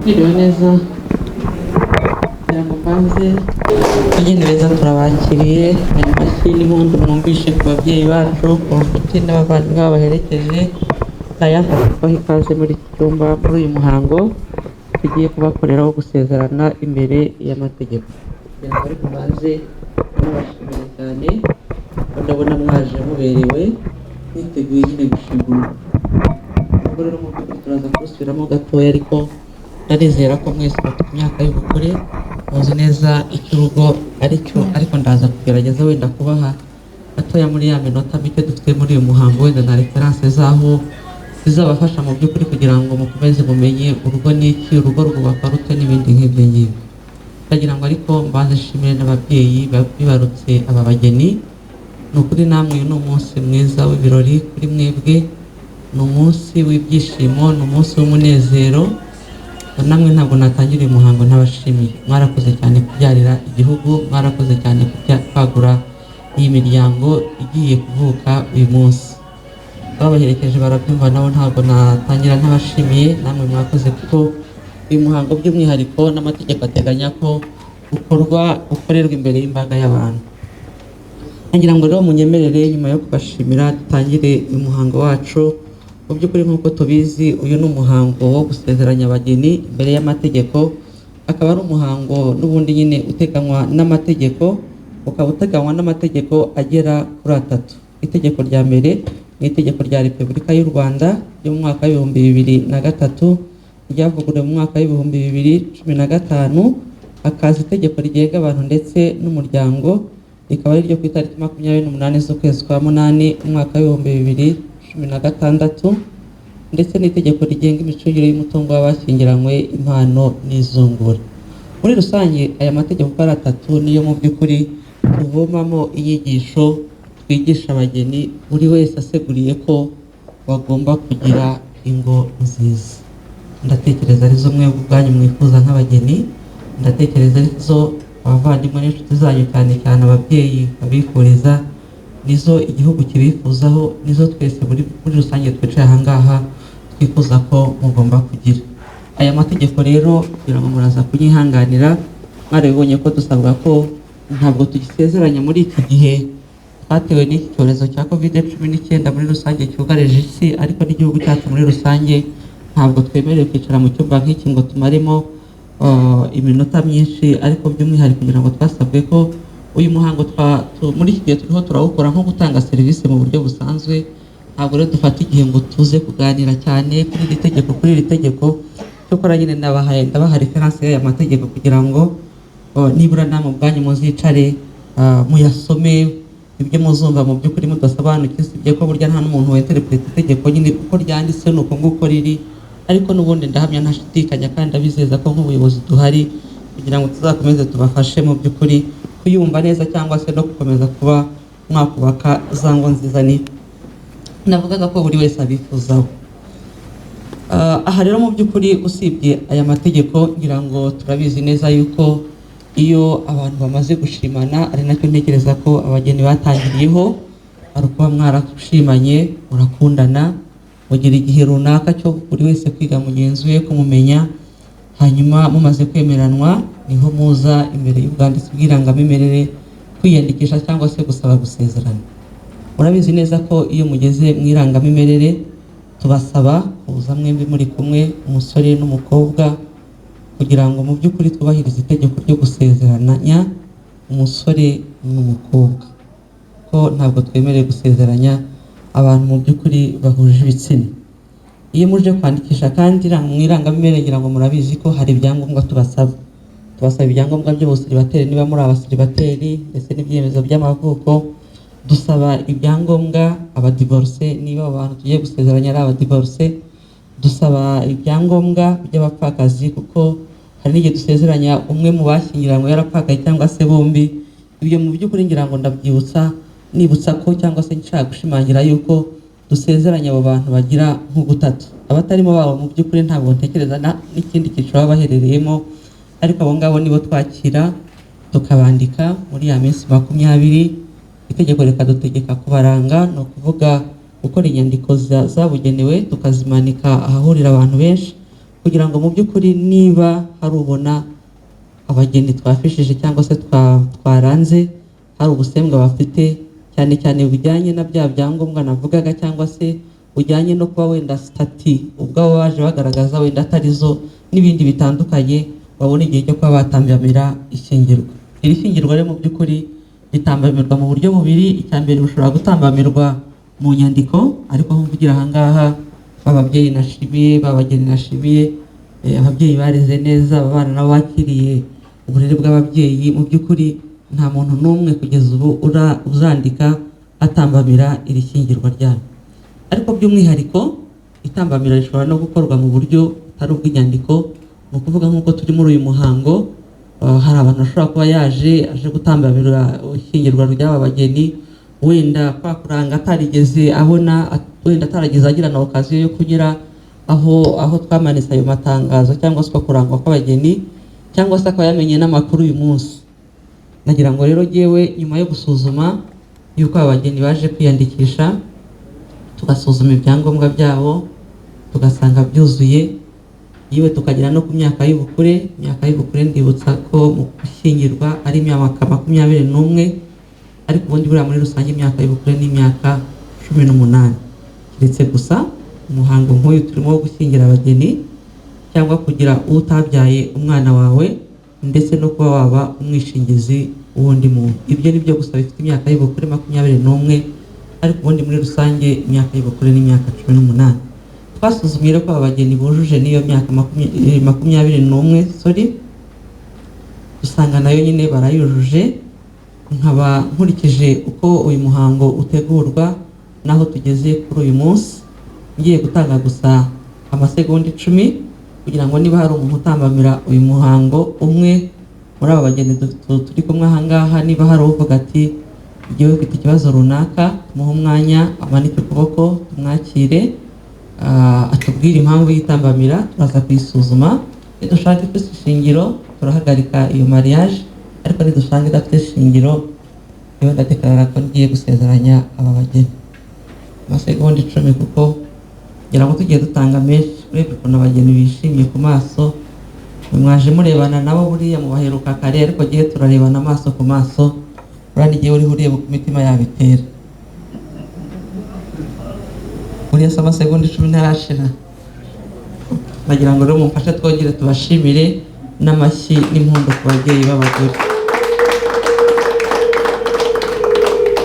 Mwiriwe neza kugira ngo mbanze tugendereza turabakiriye amashyi n'impundu mwumvishe ku babyeyi bacu, ku nshuti n'abavandimwe babaherekeje, ayafasha kubaha ikaze muri iki cyumba muri uyu muhango tugiye kubakoreraho gusezerana imbere y'amategeko. Kugira ngo ariko mbanze mubashimire cyane ko ndabona mwaje muberewe mwiteguye nyine gushingura. Ubwo rero mu by'ukuri turaza kubisubiramo gatoya, ariko ndarizera ko mwese bafite imyaka y'ubukure muzi neza icyo urugo ari cyo, ariko ndaza kugerageza wenda kubaha gatoya muri ya minota mike dufite muri uyu muhango, wenda na referanse zaho zizabafasha mu by'ukuri kugira ngo mukomeze mumenye urugo ni iki, urugo rwubakwa rute n'ibindi nk'ibyo ngibyo. Ndagira ngo ariko mbanze nshimire n'ababyeyi bibarutse aba bageni. Ni ukuri namwe uyu ni umunsi mwiza w'ibirori kuri mwebwe, ni umunsi w'ibyishimo, ni umunsi w'umunezero. Namwe ntabwo natangira uyu muhango ntabashimiye. Mwarakoze cyane kubyarira igihugu, mwarakoze cyane kwagura iyi miryango igiye kuvuka uyu munsi. Ababaherekeje barabyumva, nabo ntabwo natangira ntabashimiye. Namwe mwakoze kuko uyu muhango by'umwihariko n'amategeko ateganya ko ukorerwa imbere y'imbaga y'abantu. Ngira ngo rero munyemerere nyuma yo kubashimira dutangire uyu muhango wacu. Mu by'ukuri nk'uko tubizi, uyu ni umuhango wo gusezeranya abageni imbere y'amategeko. Akaba ari umuhango n'ubundi nyine uteganywa n'amategeko, ukaba uteganywa n'amategeko agera kuri 3. Itegeko rya mbere ni itegeko rya Repubulika y'u Rwanda ryo mu mwaka w'ibihumbi 2003, ryavuguruwe mu mwaka w'ibihumbi 2015. Hakaza itegeko rigenga abantu ndetse n'umuryango, rikaba ari ryo ku itariki 28 z'ukwezi kwa munani umwaka w'ibihumbi 2016, ndetse n'itegeko rigenga imicungire y'umutungo w'abashyingiranywe, impano n'izungura. Muri rusange aya mategeko uko ari 3 niyo mu by'ukuri tuvomamo inyigisho twigisha abageni, buri wese aseguriye ko bagomba kugira ingo nziza. Ndatekereza arizo mwe ubwanyu mwifuza nk'abageni, ndatekereza arizo abavandimwe n'inshuti zanyu cyane cyane ababyeyi babifuriza, nizo igihugu kibifuzaho, nizo twese muri rusange twicaye aha ngaha twifuza ko mugomba kugira. Aya mategeko rero kugira ngo muraza kunyihanganira, mwarabibonye ko dusabwa ko ntabwo tugisezeranya muri iki gihe twatewe n'iki cyorezo cya COVID-19 muri rusange cyugarije isi, ariko n'igihugu cyacu muri rusange ntabwo twemerewe kwicara mu cyumba nk'iki ngo tumaremo iminota myinshi. Ariko by'umwihariko kugira ngo twasabwe ko uyu muhango muri iki gihe turiho turawukora nko gutanga serivisi mu buryo busanzwe. Ntabwo rero dufata igihe ngo tuze kuganira cyane kuri iri tegeko cyokora nyine ndabaha referanse y'aya mategeko kugira ngo nibura namwe ubwanyu muzicare muyasome. Ibyo muzumva mu by'ukuri mudasobanukiwe, sibye ko burya nta n'umuntu winterpreta itegeko nyine uko ryanditse nuko nguko riri, ariko n'ubundi ndahamya ntashidikanya kandi ndabizeza ko nk'ubuyobozi duhari kugira ngo tuzakomeze tubafashe mu by'ukuri kuyumva neza, cyangwa se no gukomeza kuba mwakubaka za ngo nziza navugaga ko buri wese abifuzaho. Aha rero mu by'ukuri usibye aya mategeko, ngira ngo turabizi neza yuko iyo abantu bamaze gushimana, ari nacyo ntekereza ko abageni batangiriyeho, ari ukuba mwarashimanye, murakundana, mugira igihe runaka cyo buri wese kwiga mugenzi we, kumumenya, hanyuma mumaze kwemeranwa niho muza imbere y'ubwanditsi bw'irangamimerere kwiyandikisha cyangwa se gusaba gusezerana. Murabizi neza ko iyo mugeze mu irangamimerere tubasaba kuza mwembi muri kumwe, umusore n'umukobwa, kugira ngo mu by'ukuri twubahirize itegeko ryo gusezeranya umusore n'umukobwa, ko ntabwo twemerewe gusezeranya abantu mu by'ukuri bahuje ibitsina. Iyo muje kwandikisha kandi mu irangamimerere, ngira ngo murabizi ko hari ibyangombwa tubasaba ibyangombwa by'ubusiribateri niba muri abasiribateri, ndetse n'ibyemezo by'amavuko. Dusaba ibyangombwa abadivorce niba abantu tugiye gusezeranya ari abadivorce. Dusaba ibyangombwa by'abapfakazi kuko hari n'igihe dusezeranya umwe mu bashyingiranywe yarapfakaye cyangwa se bombi. Ibyo mu by'ukuri ngira ngo nibutsa ko cyangwa se nshaka gushimangira yuko dusezeranya abo bantu bagira nk'ubutatu. Abatarimo babo mu by'ukuri ntabwo ntekereza n'ikindi cyiciro baba baherereyemo, ariko abo ngabo nibo twakira tukabandika muri ya minsi 20. Itegeko rikadutegeka kubaranga, ni ukuvuga gukora inyandiko zabugenewe tukazimanika ahahurira abantu benshi, kugira ngo mu by'ukuri niba hari ubona abageni twafishije cyangwa se twaranze hari ubusembwa bafite, cyane cyane bujyanye na bya byangombwa navugaga, cyangwa se bujyanye no kuba wenda stati ubwabo baje bagaragaza wenda atari zo, n'ibindi bitandukanye, babona igihe cyo kuba batambamira ishyingirwa. Iri shyingirwa rero mu by'ukuri ritambamirwa mu buryo bubiri. Icya mbere bushobora gutambamirwa mu nyandiko, ariko aho mvugira ahangaha ababyeyi nashimiye, babageni nashimiye, ababyeyi bareze neza, abana nabo bakiriye uburere bw'ababyeyi. Mu by'ukuri nta muntu n'umwe kugeza ubu uzandika atambamira iri shyingirwa ryanyu. Ariko by'umwihariko itambamira rishobora no gukorwa mu buryo butari ubw'inyandiko. Ni ukuvuga nk'uko turi muri uyu muhango, hari abantu bashobora kuba aje gutambamira ishyingirwa ry'aba bageni, wenda kwa kuranga atarigeze abona, wenda atarageze agirana okaziyo yo kunyura aho twamanitse ayo matangazo cyangwa se kurangwa kw'abageni, cyangwa se akaba yamenye n'amakuru uyu munsi. Nagira ngo rero yewe nyuma yo gusuzuma yuko abageni baje kwiyandikisha, tugasuzuma ibyangombwa byabo tugasanga byuzuye, yewe tukagera no ku myaka y'ubukure. Imyaka y'ubukure ndibutsa ko mu gushyingirwa ari imyaka 21, ariko ubundi buriya muri rusange imyaka y'ubukure ni imyaka 18. Keretse gusa umuhango nk'uyu turimo wo gushyingira abageni, cyangwa kugira utabyaye umwana wawe, ndetse no kuba waba umwishingizi w'undi muntu. Ibyo ni byo gusa bifite imyaka y'ubukure 21, ariko ubundi muri rusange imyaka y'ubukure ni imyaka 18. Twasuzumye rero ko abageni bujuje n'iyo myaka 21, dusanga nayo nyine barayujuje. Nkaba nkurikije uko uyu muhango utegurwa naho tugeze kuri uyu munsi, ngiye gutanga gusa amasegonda 10 kugira ngo niba hari umuntu utambamira uyu muhango umwe muri aba bageni turi kumwe ahangaha, niba hari uvuga ati igihe ufite ikibazo runaka, tumuhe umwanya amanike ukuboko tumwakire, atubwire impamvu y'itambamira, turaza kuyisuzuma. Nidushaka ifite ishingiro turahagarika iyo mariage, ariko nidushaka idafite ishingiro, yewe ndadekarara ko ngiye gusezeranya aba bageni. Amasegonda 10 kuko ngira ngo tugiye dutanga menshi. Urebye ukuntu abageni bishimye ku maso, mwaje murebana nabo buriya mubaheruka kare, ariko gihe turarebana amaso ku maso, urani gihe uri ureba ku mitima yabitera. Buriya se amasegonda 10 ntarashira. Nagira ngo rero mumfashe twongere tubashimire n'amashyi n'impundu ku babyeyi b'abagore.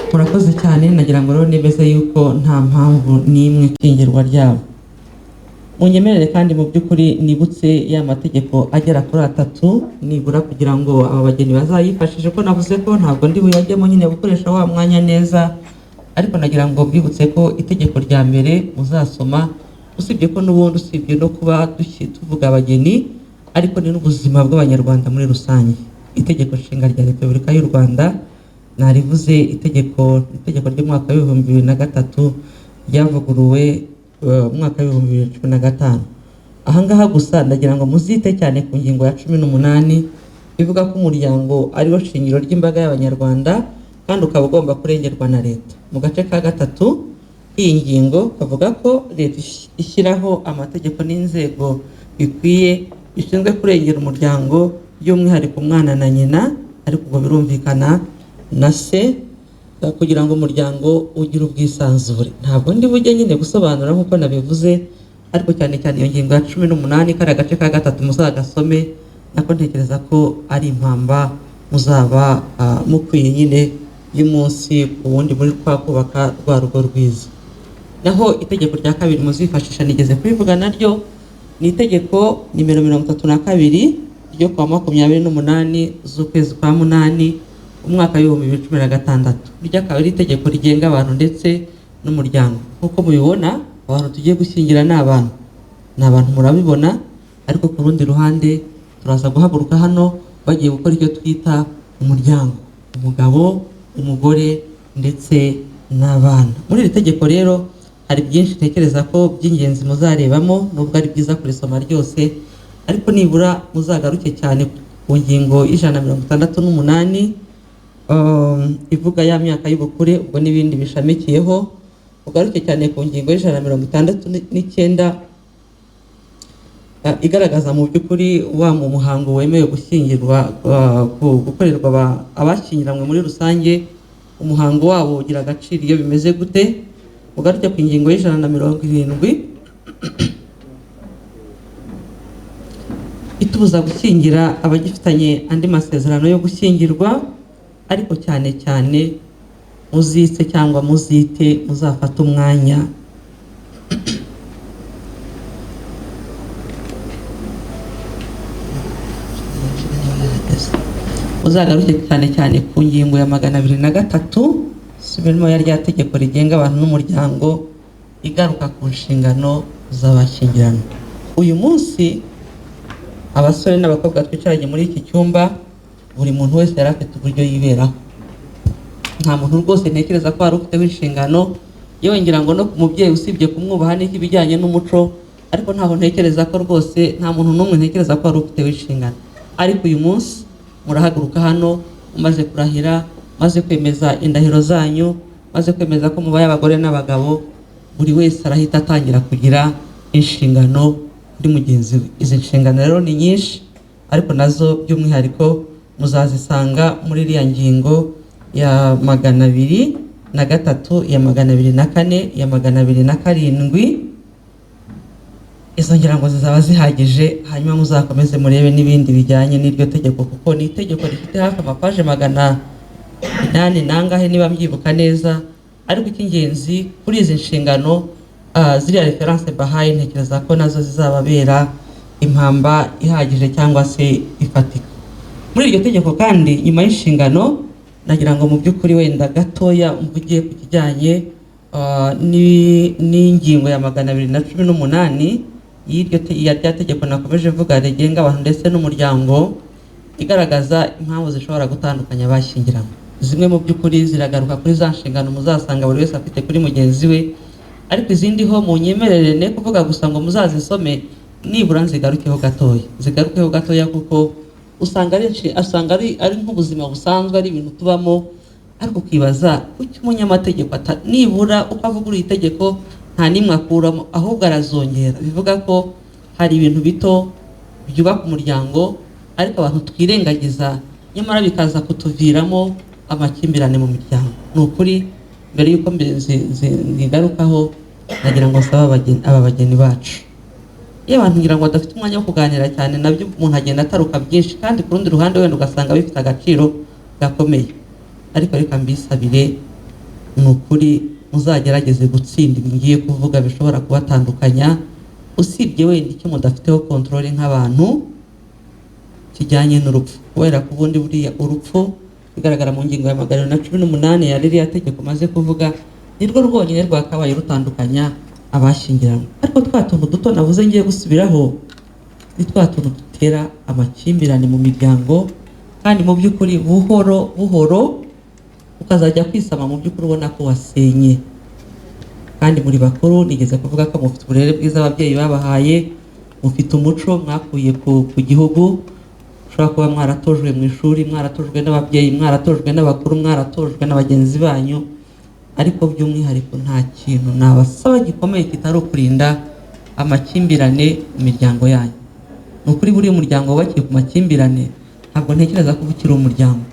Murakoze cyane. Nagira ngo rero nemeze yuko nta mpamvu n'imwe ishingirwa ryabo. Munyemerere kandi mu by'ukuri nibutse ya mategeko agera kuri 3 nibura, kugira ngo aba bageni bazayifashishe, ko navuze ko ntabwo ndi buyajyemo nyine gukoresha wa mwanya neza, ariko nagira ngo mbibutse ko itegeko rya mbere muzasoma, usibye ko n'ubundi usibye no kuba tuvuga abageni, ariko ni n'ubuzima bw'abanyarwanda muri rusange. Itegeko nshinga rya Repubulika y'u Rwanda narivuze, itegeko ry'umwaka w'2003 ryavuguruwe umwaka w'2015. Ahangaha gusa ndagira ngo muzite cyane ku ngingo ya 18 ivuga ko umuryango ariwo shingiro ry'imbaga y'abanyarwanda kandi ukaba ugomba kurengerwa na leta. Mu gace ka 3 iyi ngingo kavuga ko leta ishyiraho amategeko n'inzego bikwiye bishinzwe kurengera umuryango, by'umwihariko umwana na nyina, ariko ubwo birumvikana na se, kugira ngo umuryango ugire ubwisanzure. Ntabwo ndi bujye nyine gusobanura nk'uko nabivuze, ariko cyane cyane iyo ngingo ya 18 kari agace ka 3 muzagasome, nako ntekereza ko ari impamba muzaba mukwiye nyine y'umunsi ubundi muri kubaka rwa rugo rwiza. Naho itegeko rya 2 muzifashisha nigeze kubivuga naryo, ni itegeko nimero 32 ryo kwa 28 z'ukwezi kwa 8 umwaka w'2016. Ryo akaba ari itegeko rigenga abantu ndetse n'umuryango. Nk'uko mubibona, abantu tugiye gushyingira ni abantu murabibona, ariko ku rundi ruhande turaza guhaguruka hano bagiye gukora icyo twita umuryango, umugabo, umugore ndetse n'abana. Muri iri tegeko rero hari byinshi ntekereza ko by'ingenzi muzarebamo, nubwo ari byiza kurisoma ryose, ariko nibura muzagaruke cyane ku ngingo y'168 ivuga ya myaka y'ubukure, ubwo n'ibindi bishamikiyeho. Ugaruke cyane ku ngingo y'169 igaragaza mu by'ukuri wa mu muhango wemewe gushyingirwa gukorerwa abashyingiranywe muri rusange, umuhango wabo ugira agaciro iyo bimeze gute. Ugaruke ku ingingo y'170 itubuza gushyingira abagifitanye andi masezerano yo gushyingirwa, ariko cyane cyane muzise cyangwa muzite muzafata umwanya uzagaruke cyane cyane ku ngingo ya 203 subirimo ya rya tegeko rigenga abantu n'umuryango, igaruka ku nshingano z'abashyingiranywe. Uyu munsi abasore n'abakobwa twicaranye muri iki cyumba, buri muntu wese yari afite uburyo yiberaho. Nta muntu rwose ntekereza ko hari ufiteho inshingano, yewe ngira ngo no ku mubyeyi usibye kumwubaha n'ibijyanye n'umuco, ariko ntaho ntekereza ko rwose nta muntu n'umwe ntekereza ko hari ufiteho inshingano. Ariko uyu munsi murahaguruka hano mumaze kurahira, maze kwemeza indahiro zanyu, maze kwemeza ko mubaye abagore n'abagabo, buri wese arahita atangira kugira inshingano kuri mugenzi we. Izi nshingano rero ni nyinshi, ariko nazo by'umwihariko muzazisanga muri iriya ngingo ya 203, ya 204, ya 207. Izo ngira ngo zizaba zihagije, hanyuma muzakomeze murebe n'ibindi bijyanye n'iryo tegeko, kuko ni itegeko rifite hafi amapaje 800 nangahe niba mbyibuka neza. Ariko icy'ingenzi kuri izi nshingano ziriya reference bahaye, ntekereza ko nazo zizababera impamba ihagije cyangwa se ifatika. Muri iryo tegeko kandi, nyuma y'inshingano, nagira ngo mu by'ukuri wenda gatoya mvugiye ku kijyanye n'ingingo ya 218 ya rya tegeko nakomeje mvuga rigenga abantu ndetse n'umuryango, igaragaza impamvu zishobora gutandukanya abashyingiranywe. Zimwe mu by'ukuri ziragaruka kuri za nshingano muzasanga buri wese afite kuri mugenzi we, ariko izindi ho munyemerere ne kuvuga gusa ngo muzazisome, nibura zigarukeho gatoya, kuko usanga ari nk'ubuzima busanzwe, ari ibintu tubamo, ariko ukibaza kuki umunyamategeko nibura ukavugurura itegeko nta nimwe akuramo, ahubwo arazongera. Bivuga ko hari ibintu bito byubaka umuryango, ariko abantu twirengagiza, nyamara bikaza kutuviramo amakimbirane mu miryango. Ni ukuri mbere y'uko ngigarukaho, nagira ngo nsaba aba bageni bacu, iyo abantu ngira ngo badafite umwanya wo kuganira cyane, nabyo umuntu agenda ataruka byinshi, kandi ku rundi ruhande wenda ugasanga bifite agaciro gakomeye. Ariko reka mbisabire, ni ukuri muzagerageze gutsinda ibi ngiye kuvuga bishobora kubatandukanya, usibye wenda icyo mudafiteho kontrole nk'abantu kijyanye n'urupfu. Kubera ku bundi buriya urupfu bigaragara mu ngingo ya 218 ya ririya tegeko maze kuvuga, nirwo rwonyine rwakabaye rutandukanya abashyingiranywe. Ariko twa tuntu duto navuze ngiye gusubiraho, ni twa tuntu dutera amakimbirane mu miryango, kandi mu by'ukuri buhoro buhoro ukazajya kwisama mu by'ukuri ubona ko wasenye. Kandi muri bakuru nigeze kuvuga ko mufite uburere bwiza ababyeyi babahaye, mufite umuco mwakuye ku gihugu, ushobora kuba mwaratojwe mu ishuri, mwaratojwe n'ababyeyi, mwaratojwe n'abakuru, mwaratojwe na bagenzi banyu, ariko by'umwihariko nta kintu nabasaba gikomeye kitari ukurinda amakimbirane mu miryango yanyu. Ni ukuri buriya umuryango wubakiye ku makimbirane, ntabwo ntekereza ko ukiri umuryango.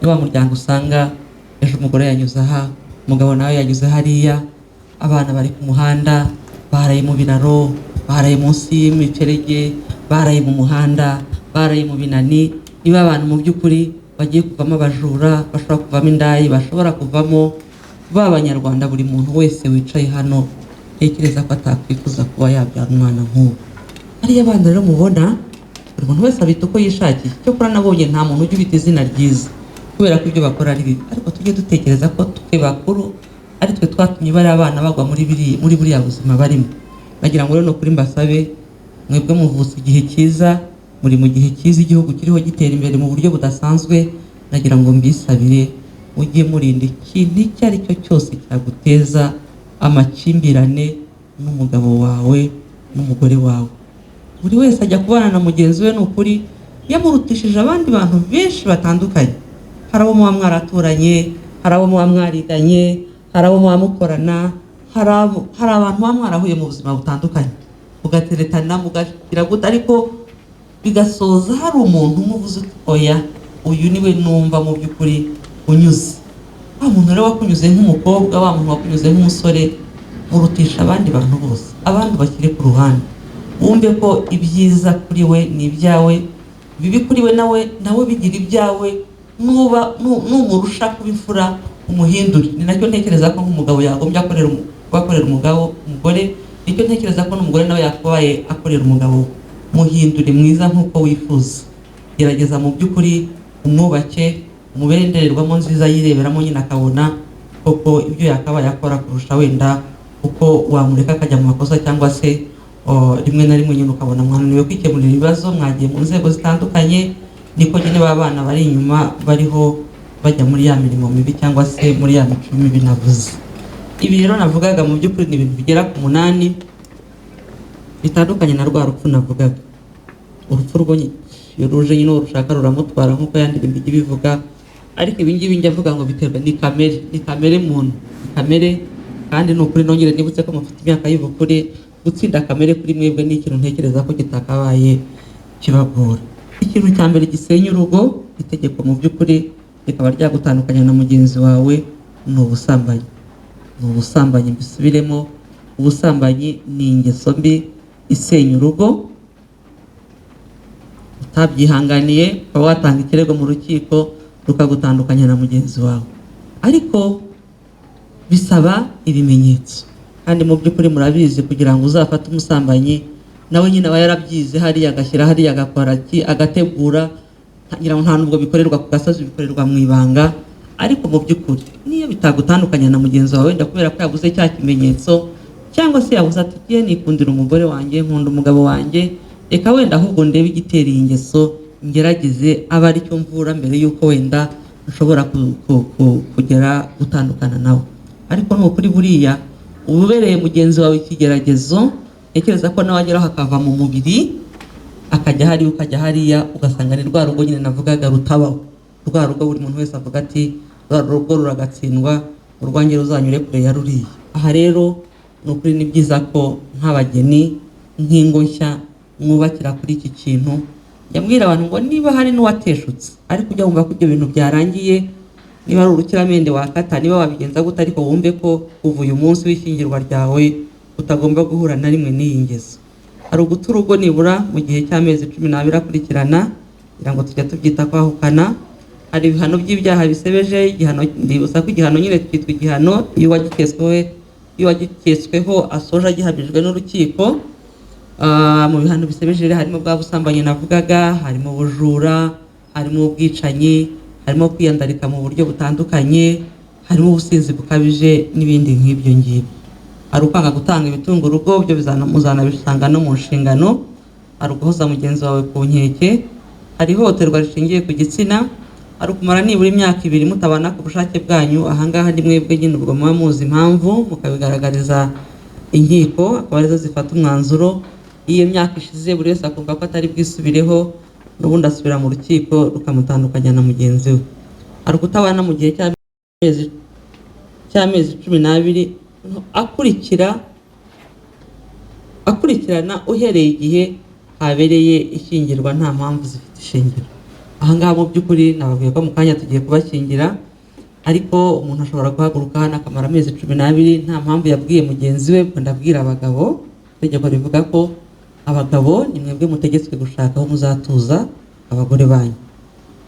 Ni wa muryango usanga ejo umugore yanyuze aha, umugabo nawe yanyuze hariya, abana bari ku muhanda, baraye mu binaro, baraye munsi y'imiferege, baraye mu muhanda, baraye mu binani. Niba abantu mu by'ukuri bagiye kuvamo abajura, bashobora kuvamo indayi, bashobora kuvamo b'abanyarwanda, buri muntu wese wicaye hano ntekereza ko atakwifuza kuba yabyara umwana nk'uwo. Hariya abana rero mubona, buri muntu wese abita uko yishakiye. Cyokora nabonye nta muntu ujya ubita izina ryiza, kubera ko ibyo bakora ari bibi, ariko tujye dutekereza ko twe bakuru ari twe twatumye bari abana bagwa muri buriya buzima barimo. Bagira ngo rero no kuri mbasabe, mwebwe muvutse igihe cyiza, muri mu gihe cyiza, igihugu kiriho gitera imbere mu buryo budasanzwe. Nagira ngo mbisabire ujye murinda ikintu icyo ari cyo cyose cyaguteza amakimbirane n'umugabo wawe n'umugore wawe. Buri wese ajya kubana na mugenzi we, ni ukuri yamurutishije abandi bantu benshi batandukanye. Hari abo muba mwaraturanye, hari abo muba mwariganye, hari abo muba mukorana, hari abantu muba mwarahuye mu buzima butandukanye. mugateretana mugashyira gute, ariko bigasoza hari umuntu umuvuze oya uyu niwe numva mu by'ukuri unyuze. Wa muntu rero wakunyuze nk'umukobwa, wa muntu wakunyuze nk'umusore, murutisha abandi bantu bose, abandi bashyire ku ruhande, wumve ko ibyiza kuri we ni ibyawe, bibi kuri we nawe bigira ibyawe, numurusha kuba imfura umuhindure. Ni nacyo ntekereza ko nk'umugabo yagombye akorera umugore, nicyo ntekereza ko n'umugore nawe yakabaye akorera umugabo. Muhindure mwiza nk'uko wifuza, gerageza mu by'ukuri umwubake, umubere indorerwamo nziza yireberamo nyine akabona koko ibyo yakabaye akora kurusha wenda uko wamureka akajya mu makosa, cyangwa se rimwe na rimwe nyine ukabona mwananiwe kwikemurira ibibazo, mwagiye mu nzego zitandukanye, niko nyine b'abana bari inyuma bariho bajya muri ya mirimo mibi cyangwa se muri ya mico mibi navuze. Ibi rero navugaga mu by'ukuri ni ibintu bigera ku 8 bitandukanye na rwa rupfu navugaga. Urupfu rwo ruje nyine urushaka ruramutwara nk'uko yandirimbo ijya ibivuga, ariko ibi ngibi njya avuga ngo biterwa ni kamere muntu, kamere. Kandi ni ukuri nongere nibutse ko mufite imyaka y'ubukure, gutsinda kamere kuri mwebwe ni ikintu ntekereza ko kitakabaye kibagora. Ikintu cya mbere gisenya urugo, itegeko mu by'ukuri rikaba ryagutandukanya na mugenzi wawe, ni ubusambanyi. Ni ubusambanyi, mbisubiremo, ubusambanyi ni ingeso mbi isenya urugo. Utabyihanganiye ukaba watanga ikirego mu rukiko rukagutandukanya na mugenzi wawe, ariko bisaba ibimenyetso. Kandi mu by'ukuri murabizi, kugira ngo uzafate umusambanyi nawe nyine aba yarabyize hariya, agashyira hariya, agakora agategura, ngira ngo nta nubwo bikorerwa ku gasozi, bikorerwa mu ibanga. Ariko mu by'ukuri niyo bitagutandukanya na mugenzi wawe wenda kubera ko yabuze cya kimenyetso, cyangwa se yabuze ati igihe nikundira umugore wanjye, nkunda umugabo wanjye, reka wenda ahubwo ndebe igitera iyi ngeso, ngerageze aba ari cyo mvura mbere y'uko wenda nshobora kugera gutandukana nawe. Ariko ni ukuri buriya ubereye mugenzi wawe ikigeragezo, ntekereza ko nawe ageraho akava mu mubiri akajya hariya ukajya hariya, ugasanga ni rwa rugo nyine navugaga rutabaho, rwa rugo buri muntu wese avuga ati rwa rugo ruragatsindwa, urwanjye ruzanyure kure ya ruriya. Aha rero ni ukuri ni byiza ko nk'abageni, nk'ingo nshya, mwubakira kuri iki kintu. Yambwira abantu ngo niba hari n'uwateshutse, ariko ujya wumva ko ibyo bintu byarangiye, niba ari urukiramende wakata, niba wabigenza gute, ariko wumve ko kuva uyu munsi w'ishyingirwa ryawe utagomba guhura na rimwe n'iyi ngeso. Hari uguta urugo nibura mu gihe cy'amezi 12 akurikirana, kugira ngo tujya tubyita kwahukana. Hari ibihano by'ibyaha bisebeje, igihano, ndibutsa ko igihano nyine twitwa igihano iyo wagiketsweho asoje agihamijwe n'urukiko. Mu bihano bisebeje harimo bwa busambanyi navugaga, harimo ubujura, harimo ubwicanyi, harimo kwiyandarika mu buryo butandukanye, harimo ubusinzi bukabije n'ibindi nk'ibyo ngibyo. Hari ukwanga gutanga ibitunga urugo, byo muzanabisanga no mu nshingano. Hari uguhoza mugenzi wawe ku nkeke, hari ihohoterwa rishingiye ku gitsina, hari ukumara nibura imyaka 2 mutabana ku bushake bwanyu. Ahangaha ni mwebwe nyine ubwo muba muzi impamvu, mukabigaragariza inkiko, akaba arizo zifata umwanzuro. Iyo myaka ishize buri wese akumva ko atari bwisubireho, n'ubundi asubira mu rukiko rukamutandukanya na mugenzi we. Hari ukutabana mu gihe cy'amezi 12 akurikirana uhereye igihe habereye ishyingirwa nta mpamvu zifite ishingiro. Ahangaha mu by'ukuri nababwiye ko mu kanya tugiye kubashyingira, ariko umuntu ashobora guhaguruka hano akamara amezi 12 nta mpamvu yabwiye mugenzi we. Ndabwira abagabo, itegeko rivuga ko abagabo ni mwebwe mutegetswe gushaka aho muzatuza abagore banyu.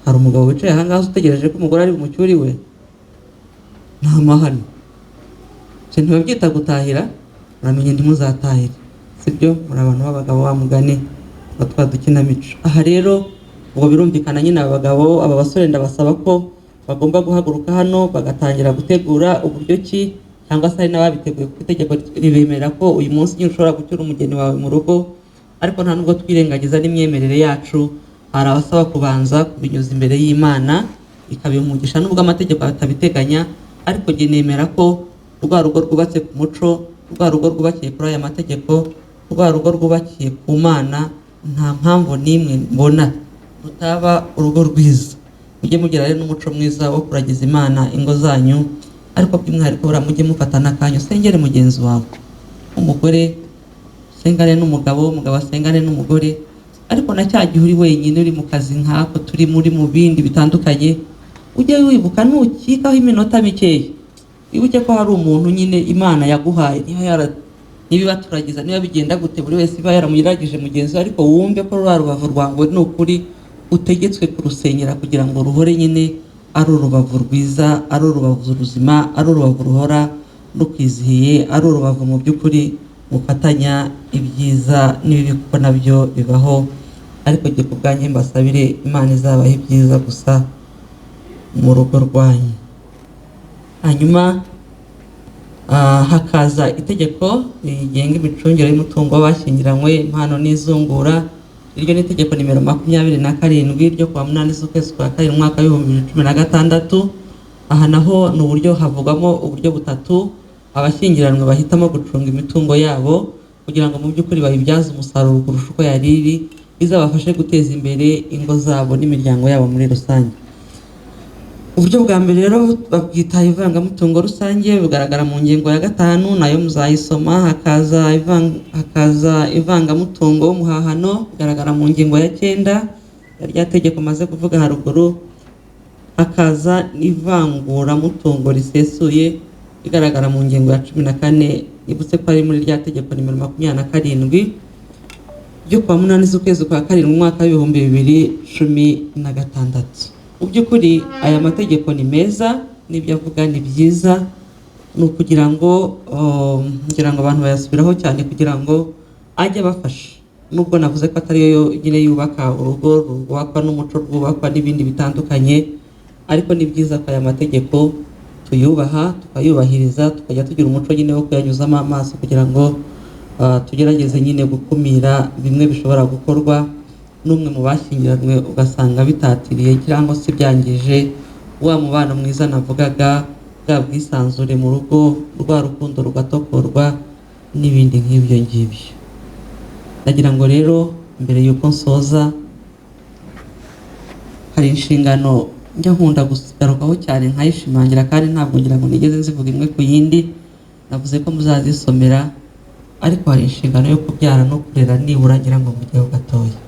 Hari umugabo wicaye ahangaha utegereje ko umugore ari bumucyuri we? Nta mahano. Ntibabyita gutahira, uramenye ntimuzatahire, sibyo? Muri abantu b'abagabo wa mugani batwa dukinamico. Aha rero ubwo birumvikana nyine abagabo, aba basore ndabasaba ko bagomba guhaguruka hano bagatangira gutegura uburyo ki, cyangwa se hari n'ababiteguye kuko itegeko ribemerera ko uyu munsi nyine ushobora gucyura umugeni wawe mu rugo. Ariko nta nubwo twirengagiza n'imyemerere yacu. Hari abasaba kubanza kubinyuza imbere y'Imana ikabiha umugisha, nubwo amategeko atabiteganya, ariko njye nemera ko rwa rugo rwubatse ku muco, rwa rugo rwubakiye kuri aya mategeko, rwa rugo rwubakiye ku Mana, nta mpamvu n'imwe mbona rutaba urugo rwiza. Mujye mugira rero n'umuco mwiza wo kuragiza Imana ingo zanyu, ariko by'umwihariko mujye mufata n'akanya usengere mugenzi wawe. Umugore asengane n'umugabo, umugabo asengane n'umugore, ariko na cya gihe uri wenyine uri mu kazi nk'ako turi muri mu bindi bitandukanye, ujye wibuka ntukikaho iminota mikeya, wibuke ko hari umuntu nyine Imana yaguhaye, niba turagiza niba bigenda gute buri wese iba yaramugerageje mugenzi we, ariko wumve ko rwa rubavu rwawe ni ukuri utegetswe kurusengera kugira ngo ruhore nyine ari urubavu rwiza, ari urubavu ruzima, ari urubavu ruhora rukwizihiye, ari urubavu mu by'ukuri mufatanya ibyiza n'ibibi kuko nabyo bibaho. Ariko jye ku bwanjye mbasabire Imana izabaha ibyiza gusa mu rugo rwanyu. Hanyuma hakaza itegeko rigenga imicungire y'umutungo w'abashyingiranywe, impano n'izungura. Iryo ni itegeko nimero 27 ryo kuwa 8 z'ukwezi kwa kabiri umwaka w'2016. Aha naho ni uburyo havugamo uburyo butatu abashyingiranwe bahitamo gucunga imitungo yabo kugira ngo mu by'ukuri bayibyaze umusaruro kurusha uko yari iri, bizabafashe guteza imbere ingo zabo n'imiryango yabo muri rusange. Uburyo bwa mbere rero babwita ivangamutungo rusange, bugaragara mu ngingo ya 5 nayo muzayisoma. Hakaza ivangamutungo w'umuhahano, bigaragara mu ngingo ya 9 rya tegeko maze kuvuga haruguru. Hakaza ivanguramutungo risesuye, igaragara mu ngingo ya 14, ibutse ko ari muri rya tegeko nimero 27 ryo kuwa 8 z'ukwezi kwa kabiri mu mwaka w'2016. Mu by'ukuri aya mategeko ni meza, n'ibyo avuga ni byiza, ni ukugira ngo abantu bayasubiraho cyane kugira ngo ajye abafasha. Nubwo navuze ko atari yo nyine yubaka urugo, rwubakwa n'umuco, rwubakwa n'ibindi bitandukanye, ariko ni byiza ko aya mategeko tuyubaha, tukayubahiriza, tukajya tugira umuco nyine wo kuyanyuzamo amaso kugira ngo tugerageze nyine gukumira bimwe bishobora gukorwa n'umwe mu bashyingiranywe ugasanga bitatiriye cyangwa se byangije wa mubano mwiza navugaga, bwa bwisanzure mu rugo, rwa rukundo rugatokorwa n'ibindi nk'ibyo ngibyo. Nagira ngo rero mbere y'uko nsoza, hari inshingano njya nkunda gugarukaho cyane nkayishimangira, kandi ntabwo ngira ngo nigeze nzivuga imwe ku yindi, navuze ko muzazisomera, ariko hari inshingano yo kubyara no kurera nibura ngira ngo mujyeho gatoya.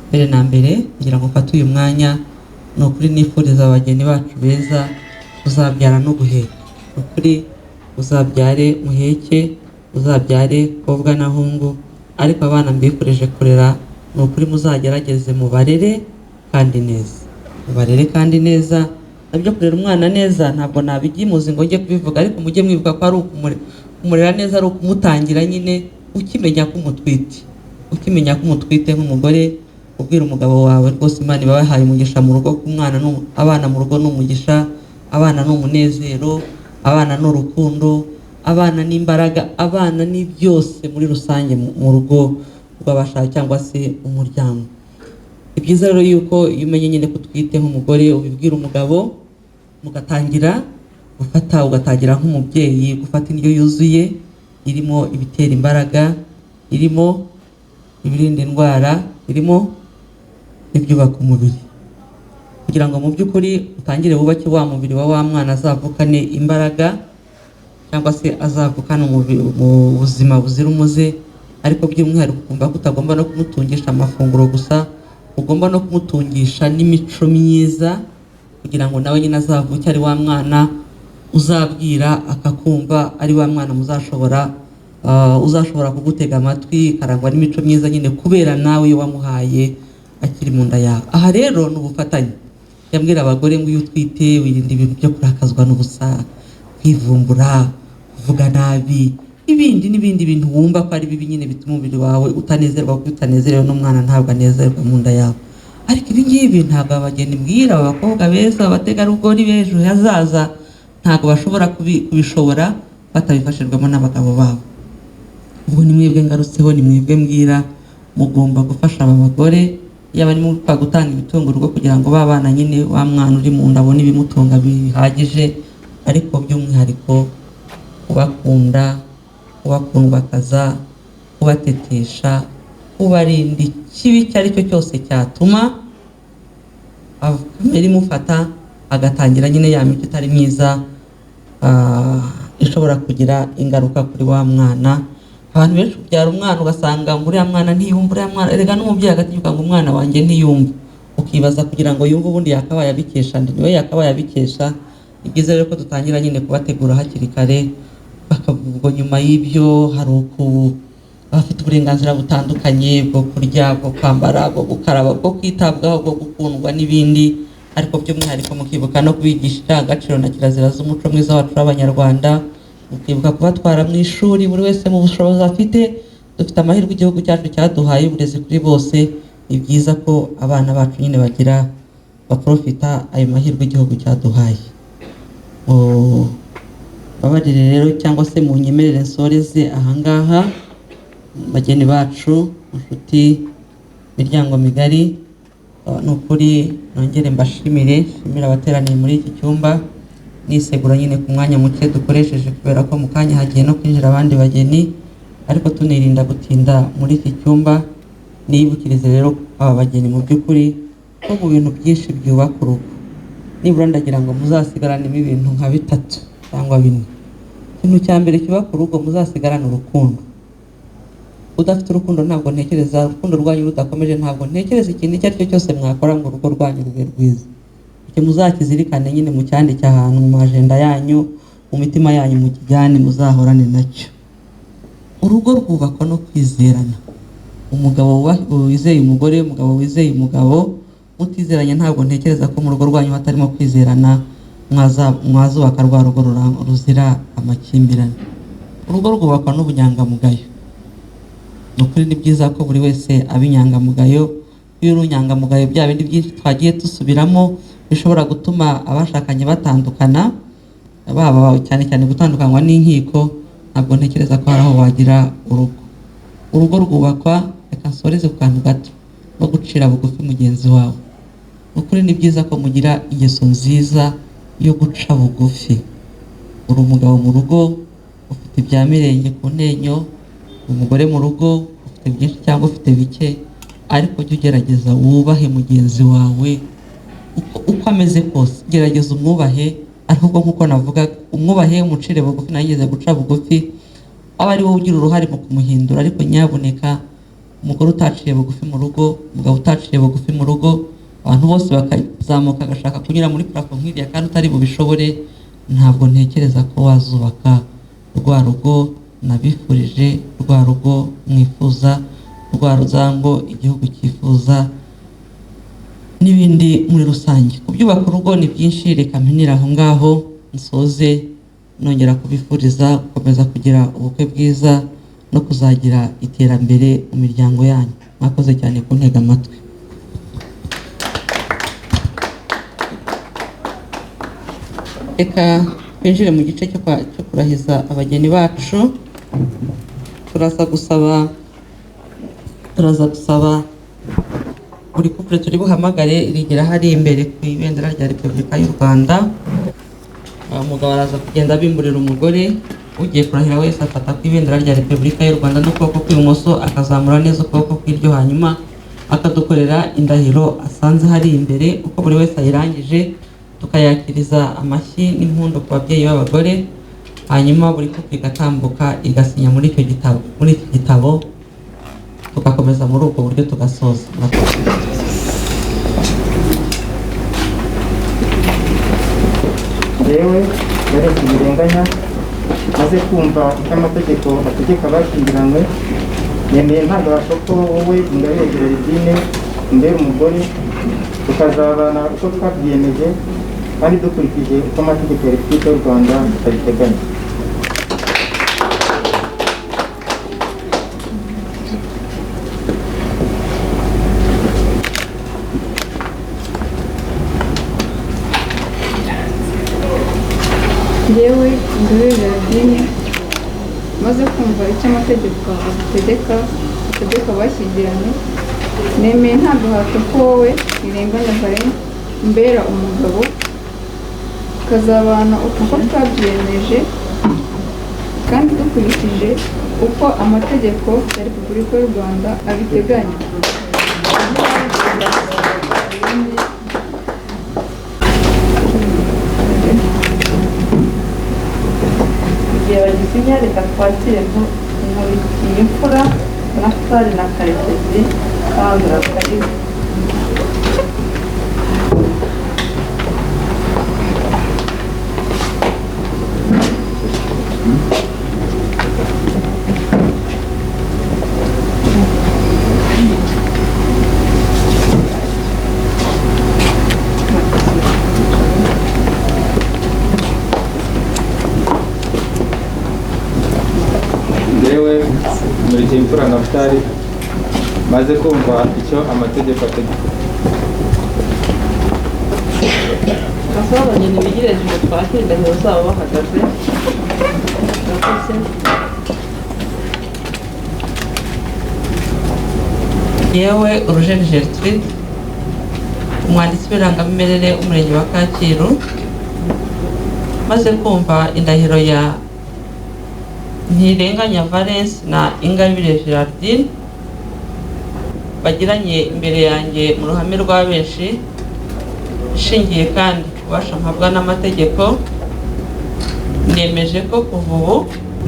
Mbere na mbere ngira ngo mfate uyu mwanya ni ukuri nifuriza abageni bacu beza uzabyara no guheka. Ni ukuri uzabyare muheke, uzabyare kobwa na hungu, ariko abana mbifurije kurera ni ukuri muzagerageze mubarere kandi neza, mubarere kandi neza. Nabyo kurera umwana neza ntabwo nabyimuzi ngo njye kubivuga, ariko mujye mwibuka ko ari kumurera neza, ari ukumutangira nyine ukimenya ko umutwite nk'umugore, ubwira umugabo wawe rwose Imana iba yahaye umugisha mu rugo, ku mwana abana mu rugo ni umugisha, abana ni umunezero, abana ni urukundo, abana ni imbaraga, abana ni byose muri rusange mu rugo rw'abashaka cyangwa se umuryango. Ni byiza rero yuko iyo umenye nyine ko utwite nk'umugore ubibwira umugabo, mugatangira gufata, ugatangira nk'umubyeyi gufata indyo yuzuye irimo ibitera imbaraga, irimo ibirinda indwara, irimo ibyubaka umubiri, kugira ngo mu by'ukuri utangire wubake wa mubiri wa mwana azavukane imbaraga, cyangwa se azavukana mu buzima buzira umuze. Ariko by'umwihariko ukumva ko utagomba no kumutungisha amafunguro gusa, ugomba no kumutungisha n'imico myiza, kugira ngo nawe nyine azavuke ari wa mwana uzabwira akakumva, ari wa mwana uzashobora kugutega amatwi, karangwa n'imico myiza nyine kubera nawe wamuhaye akiri mu nda yawe. Aha rero ni ubufatanye. Yambwira abagore ngo iyo utwite wirinda ibintu byo kurakazwa n'ubusa, kwivumbura, kuvuga nabi, n'ibindi bintu wumva ko ari bibi nyine bituma umubiri wawe utanezerwa, kuko utanezerewe n'umwana ntabwo anezerwa mu nda yawe. Ariko ibi ngibi ntabwo abageni mbwira, abakobwa beza, abategarugori b'ejo hazaza ntabwo bashobora kubishobora batabifashijwemo n'abagabo babo. Ubwo ni mwebwe ngarutseho, ni mwebwe mbwira, mugomba gufasha aba bagore, yaba ari mu gutanga ibitunga urugo kugira ngo babana nyine wa mwana uri mu nda abone ibimutunga bihagije, ariko by'umwihariko kubakunda, kubakundwakaza, kubatetesha, kubarinda ikibi icyo ari cyo cyose cyatuma kamere imufata agatangira nyine ya mico itari myiza ishobora kugira ingaruka kuri wa mwana. abantu benshi kubyara umwana ugasanga uriya mwana ntiyumva, uriya mwana erega n'umubyeyi agatinyuka ngo umwana wanjye ntiyumva, ukibaza kugira ngo yumve ubundi yakabaye abikesha ndi niwe yakabaye abikesha. Ni byiza rero ko dutangira nyine kubategura hakiri kare, bakavuga nyuma y'ibyo hari abafite uburenganzira butandukanye bwo kurya, bwo kwambara, bwo gukaraba, bwo kwitabwaho, bwo gukundwa n'ibindi, ariko by'umwihariko mukibuka no kubigisha agaciro na kirazira z'umuco mwiza wacu w'Abanyarwanda, mukibuka kubatwara mu ishuri buri wese mu bushobozi afite. Dufite amahirwe igihugu cyacu cyaduhaye uburezi kuri bose, ni byiza ko abana bacu nyine bagira baprofita ayo mahirwe igihugu cyaduhaye. Babarire rero cyangwa se mu nyemerere nsoreze ahangaha, bageni bacu, inshuti, miryango migari, ni ukuri nongere mbashimire, shimira abateraniye muri iki cyumba, nisegura nyine ku mwanya muke dukoresheje kubera ko mu kanya hagiye no kwinjira abandi bageni, ariko tunirinda gutinda muri iki cyumba. Nibukirize rero aba bageni mu by'ukuri ko mu bintu byinshi byubaka urugo, nibura ndagira ngo muzasigaranemo ibintu nka 3 cyangwa 4. Ikintu cya mbere cyubaka urugo, muzasigarane urukundo. Udafite urukundo ntabwo ntekereza, urukundo rwanyu rudakomeje ntabwo ntekereza ikintu icyo ari cyo cyose mwakora ngo urugo rwanyu rube rwiza. Icyo muzakizirikane nyine mu cyandike ahantu mu agenda yanyu, mu mitima yanyu, mu kijyane muzahorane nacyo. Urugo rwubakwa no kwizerana. Umugabo wizeye umugore, umugabo wizeye umugabo, mutizeranye ntabwo ntekereza ko mu rugo rwanyu hatarimo kwizerana, mwazubaka rwa rugo ruzira amakimbirane. Urugo rwubakwa n'ubunyangamugayo. Ni ukuri ni byiza ko buri wese aba inyangamugayo. Iyo uri unyangamugayo, bya bindi byinshi twagiye dusubiramo bishobora gutuma abashakanye batandukana, baba cyane cyane gutandukanywa n'inkiko, ntabwo ntekereza ko hari aho wagira urugo. Urugo rwubakwa, reka nsoreze ku kantu gato, no gucira bugufi mugenzi wawe. Ni ukuri ni byiza ko mugira ingeso nziza yo guca bugufi. Uri umugabo mu rugo, ufite ibya mirenge ku ntenyo, umugore mu rugo, ufite byinshi cyangwa ufite bike, ariko jya ugerageza wubahe mugenzi wawe uko ameze kose. Gerageza umwubahe, ariko nk'uko navuga, umwubahe, umucire bugufi. Nageze guca bugufi, aba ari wowe ugira uruhare mu kumuhindura. Ariko nyaboneka, umugore utaciye bugufi mu rugo, umugabo utaciye bugufi mu rugo, abantu bose bakazamuka agashaka kunyura muri parafo nk'iriya kandi utari bubishobore, ntabwo ntekereza ko wazubaka rwa rugo nabifurije, rwa rugo mwifuza, rwa ruzango igihugu cyifuza, n'ibindi muri rusange. Kubyubaka urugo ni byinshi, reka mpinira aho ngaho, nsoze nongera kubifuriza gukomeza kugira ubukwe bwiza no kuzagira iterambere mu miryango yanyu. Mwakoze cyane kuntega amatwi. Reka twinjire mu gice cyo kurahiza abageni bacu. Turaza gusaba buri couple turi buhamagare rigera hari imbere ku ibendera rya Repubulika y'u Rwanda. Umugabo araza kugenda bimburira umugore, ugiye kurahira wese afata ku ibendera rya Repubulika y'u Rwanda n'ukuboko kw'ibumoso, akazamura neza ukuboko kw'iryo, hanyuma akadukorera indahiro asanze hari imbere. Uko buri wese ayirangije, tukayakiriza amashyi n'impundu ku babyeyi b'abagore, hanyuma buri couple igatambuka igasinya muri iki gitabo, tugakomeza muri ubwo buryo tugasoza. yewe yaretse ibirenganya, maze kumva icyo amategeko ategeka abashyingiranywe, nemeye nta gahato ko wowe Ingabire Gerardine umbera umugore, tukazabana uko twabyiyemeje kandi dukurikije uko amategeko ya Repubulika y'u Rwanda abiteganya. yewe Ingabire Gerardine, maze kumva icyo amategeko ategeka abashyingiranywe, nemeye nta gahato ko wowe Irenganya Valens umbera umugabo, tukazabana uko twabyiyemeje kandi dukurikije uko amategeko ya Repubulika y'u Rwanda abiteganya. Igihe bagisinya, reka twakire Imfura Naftali na Karekezi Sandra Karibu. Ndewe Mureke Imfura Naftali maze kumva icyo amategeko ategeka. Basaba abageni bigireje ngo twakire indahiro zabo bahagaze. Yewe Urujeni Gertrude, umwanditsi w'irangamimerere w'umurenge wa Kacyiru, maze kumva indahiro ya Ntirenganya Valence na Ingabire Gerardine bagiranye imbere yanjye mu ruhame rwa benshi, ishingiye kandi ububasha mpabwa n'amategeko, nemeje ko kuva ubu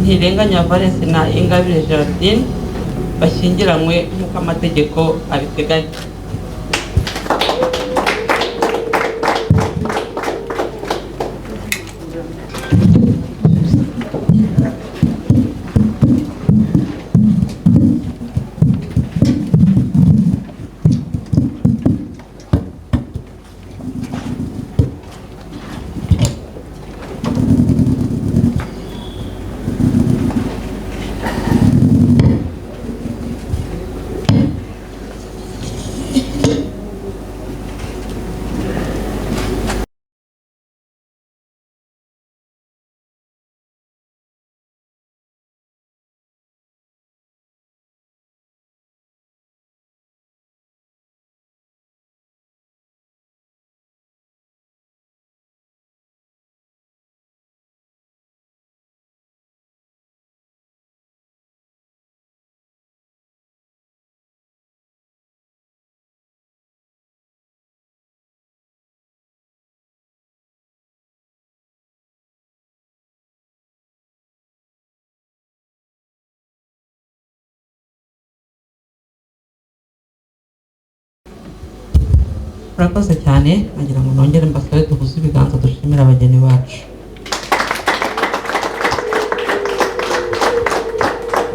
Ntirenganya Valence na Ingabire Gerardine bashyingiranywe nk'uko amategeko abiteganya. Murakoze cyane, nagira ngo nongere mbasabe duhuze ibiganza dushimira abageni bacu.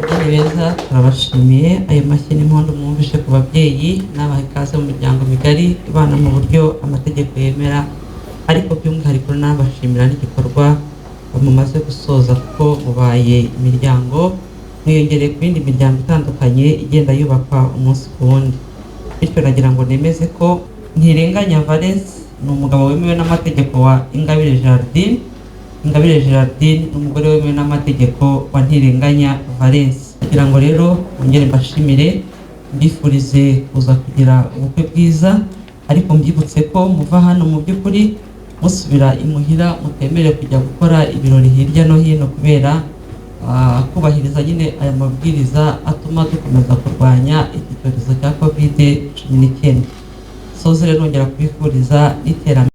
Abageni beza turabashimiye, ayo mashyi n'impundu mwumvishe ku babyeyi n'abaha ikaze mu miryango migari ibana mu buryo amategeko yemera, ariko by'umwihariko n'abashimira n'igikorwa mumaze gusoza kuko mubaye imiryango, mwiyongereye ku yindi miryango itandukanye igenda yubakwa umunsi ku wundi. Bityo nagira ngo nemeze ko Ntirenganya Valence ni umugabo wemewe n'amategeko wa Ingabire Gerardine, Ingabire Gerardine ni umugore wemewe n'amategeko wa Ntirenganya Valence. Kugira ngo rero mwongere mbashimire, mbifurize kuza kugira ubukwe bwiza, ariko mbyibutse ko muva hano mu by'ukuri musubira imuhira, mutemerewe kujya gukora ibirori hirya no hino kubera kubahiriza nyine aya mabwiriza atuma dukomeza kurwanya iki cyorezo cya COVID-19. Soze rero nongera kubifuriza iterambere.